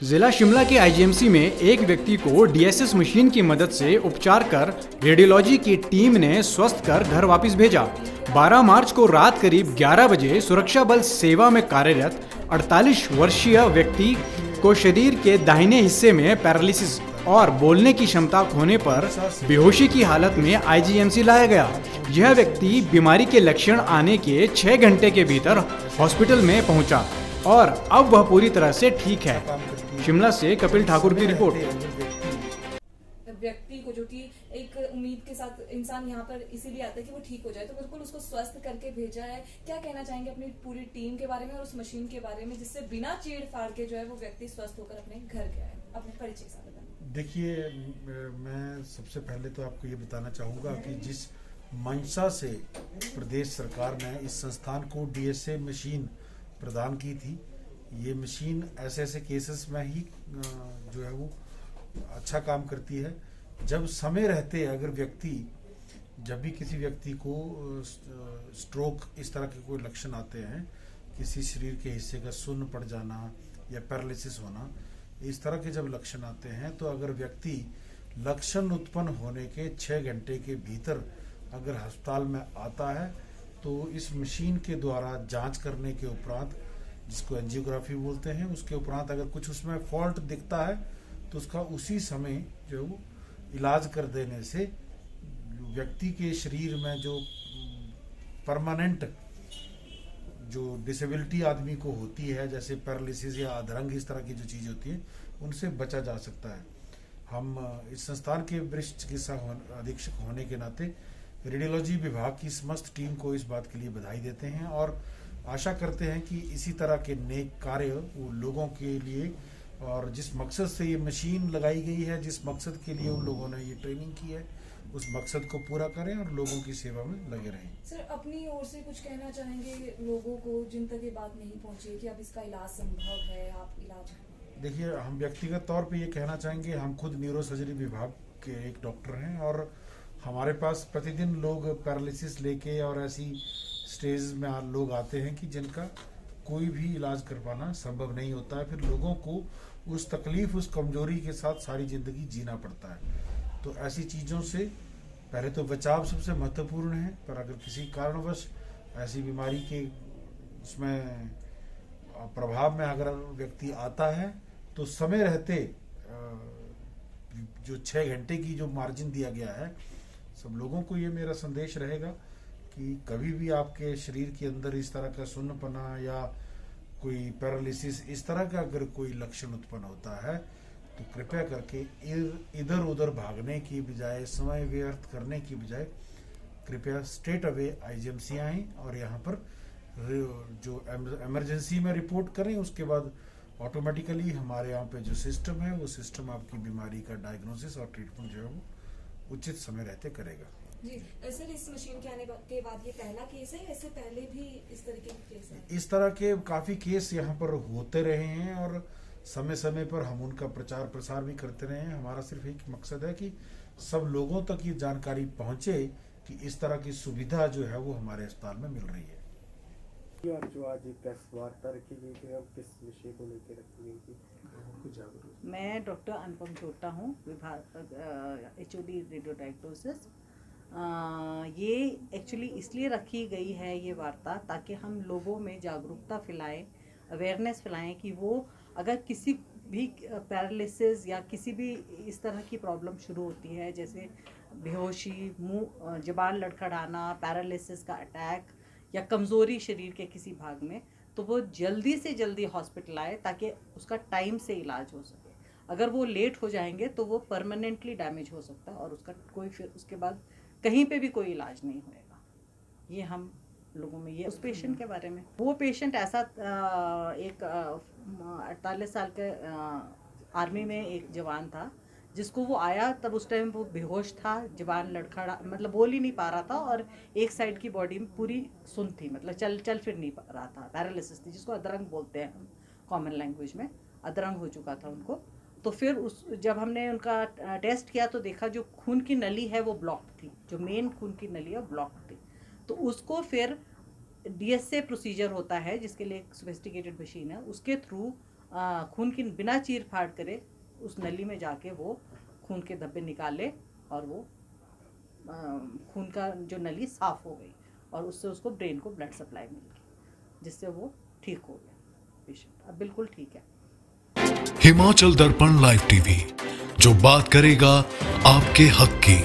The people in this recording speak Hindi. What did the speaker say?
जिला शिमला के आईजीएमसी में एक व्यक्ति को डीएसएस मशीन की मदद से उपचार कर रेडियोलॉजी की टीम ने स्वस्थ कर घर वापस भेजा। 12 मार्च को रात करीब 11 बजे सुरक्षा बल सेवा में कार्यरत 48 वर्षीय व्यक्ति को शरीर के दाहिने हिस्से में पैरालिसिस और बोलने की क्षमता खोने पर बेहोशी की हालत में आईजीएमसी लाया गया। यह व्यक्ति बीमारी के लक्षण आने के 6 घंटे के भीतर हॉस्पिटल में पहुंचा और अब वह पूरी तरह से ठीक है। शिमला से कपिल ठाकुर की रिपोर्ट। व्यक्ति को जो कि एक उम्मीद के साथ इंसान यहाँ पर इसीलिए आता है कि वो ठीक हो जाए, तो बिल्कुल उसको स्वस्थ करके भेजा है। क्या कहना चाहेंगे अपनी पूरी टीम के बारे में और उस मशीन के बारे में जिससे बिना चीड़ फाड़ के जो है वो व्यक्ति स्वस्थ होकर अपने घर गया है? अपने परिचय से बताएं। देखिए, मैं सबसे पहले तो आपको ये बताना चाहूँगा कि जिस मंशा से प्रदेश सरकार ने इस संस्थान को डीएसए मशीन प्रदान की थी, ये मशीन ऐसे ऐसे केसेस में ही जो है वो अच्छा काम करती है। जब समय रहते अगर जब भी किसी व्यक्ति को स्ट्रोक इस तरह के कोई लक्षण आते हैं, किसी शरीर के हिस्से का सुन्न पड़ जाना या पैरालिसिस होना, इस तरह के जब लक्षण आते हैं, तो अगर व्यक्ति लक्षण उत्पन्न होने के 6 घंटे के भीतर अगर अस्पताल में आता है, तो इस मशीन के द्वारा जांच करने के उपरांत, जिसको एंजियोग्राफी बोलते हैं, उसके उपरांत अगर कुछ उसमें फॉल्ट दिखता है तो उसका उसी समय जो वो इलाज कर देने से व्यक्ति के शरीर में जो परमानेंट जो डिसेबिलिटी आदमी को होती है, जैसे पैरालिसिस या अधरंग, इस तरह की जो चीज़ होती है, उनसे बचा जा सकता है। हम इस संस्थान के वरिष्ठ चिकित्सा अधीक्षक होने के नाते रेडियोलॉजी विभाग की समस्त टीम को इस बात के लिए बधाई देते हैं और आशा करते हैं कि इसी तरह के नेक कार्य वो लोगों के लिए, और जिस मकसद से ये मशीन लगाई गई है, जिस मकसद के लिए उन लोगों ने ये ट्रेनिंग की है, उस मकसद को पूरा करें और लोगों की सेवा में लगे रहें। सर, अपनी ओर से कुछ कहना चाहेंगे लोगों को जिन तक ये बात नहीं पहुंची कि अब इसका इलाज संभव है, आप इलाज करें? देखिए, हम व्यक्तिगत तौर पे ये कहना चाहेंगे, हम खुद न्यूरोसर्जरी विभाग के एक डॉक्टर हैं और हमारे पास प्रतिदिन लोग पैरालिसिस लेके और ऐसी स्टेज में लोग आते हैं कि जिनका कोई भी इलाज कर पाना संभव नहीं होता है। फिर लोगों को उस तकलीफ, उस कमजोरी के साथ सारी जिंदगी जीना पड़ता है। तो ऐसी चीज़ों से पहले तो बचाव सबसे महत्वपूर्ण है, पर अगर किसी कारणवश ऐसी बीमारी के उसमें प्रभाव में अगर व्यक्ति आता है, तो समय रहते जो 6 घंटे की जो मार्जिन दिया गया है, सब लोगों को ये मेरा संदेश रहेगा कि कभी भी आपके शरीर के अंदर इस तरह का सुन्नपना या कोई पैरालिसिस, इस तरह का अगर कोई लक्षण उत्पन्न होता है, तो कृपया करके इधर उधर भागने की बजाय, समय व्यर्थ करने की बजाय, कृपया स्ट्रेट अवे आईजीएमसी आएँ और यहाँ पर जो इमरजेंसी में रिपोर्ट करें। उसके बाद ऑटोमेटिकली हमारे यहाँ पे जो सिस्टम है, वो सिस्टम आपकी बीमारी का डायग्नोसिस और ट्रीटमेंट जो है वो उचित समय रहते करेगा। जी सर, इस मशीन के आने के बाद ये पहला केस है, इससे पहले भी इस तरीके के केस हैं? इस तरह के काफ़ी केस यहाँ पर होते रहे हैं और समय समय पर हम उनका प्रचार प्रसार भी करते रहे हैं। हमारा सिर्फ एक मकसद है कि सब लोगों तक ये जानकारी पहुँचे कि इस तरह की सुविधा जो है वो हमारे अस्पताल में मिल रही है। जो आज प्रेस वार्ता रखी गई थी, अब किस विषय को लेकर रखी गई थी? मैं डॉक्टर अनुपम चोटा हूँ, विभाग एचओडी रेडियो डायग्नोसिस। ये एक्चुअली इसलिए रखी गई है ये वार्ता, ताकि हम लोगों में जागरूकता फैलाएं, अवेयरनेस फैलाएं कि वो अगर किसी भी पैरालिसिस या किसी भी इस तरह की प्रॉब्लम शुरू होती है, जैसे बेहोशी, मुंह ज़बान लड़खड़ाना, पैरालिसिस का अटैक या कमज़ोरी शरीर के किसी भाग में, तो वो जल्दी से जल्दी हॉस्पिटल आए ताकि उसका टाइम से इलाज हो सके। अगर वो लेट हो जाएंगे तो वो परमानेंटली डैमेज हो सकता है और उसका कोई फिर उसके बाद कहीं पे भी कोई इलाज नहीं होएगा। ये हम लोगों में, ये उस पेशेंट के बारे में, वो पेशेंट ऐसा एक 48 साल के आर्मी में एक जवान था, जिसको वो आया तब उस टाइम वो बेहोश था, ज़बान लड़खड़ा, मतलब बोल ही नहीं पा रहा था और एक साइड की बॉडी में पूरी सुन्न थी, मतलब चल फिर नहीं पा रहा था, पैरालिसिस थी, जिसको अधरंग बोलते हैं हम कॉमन लैंग्वेज में, अधरंग हो चुका था उनको। तो फिर जब हमने उनका टेस्ट किया तो देखा जो खून की नली है वो ब्लॉक थी, जो मेन खून की नली है वो ब्लॉक थी। तो उसको फिर डीएसए प्रोसीजर होता है जिसके लिए एक सोफिस्टिकेटेड मशीन है, उसके थ्रू खून की बिना चीर फाड़ करे उस नली में जाके वो खून के धब्बे निकाले और वो खून का जो नली साफ हो गई और उससे उसको ब्रेन को ब्लड सप्लाई मिल गई, जिससे वो ठीक हो गया पेशेंट, अब बिल्कुल ठीक है। हिमाचल दर्पण लाइव टीवी, जो बात करेगा आपके हक की।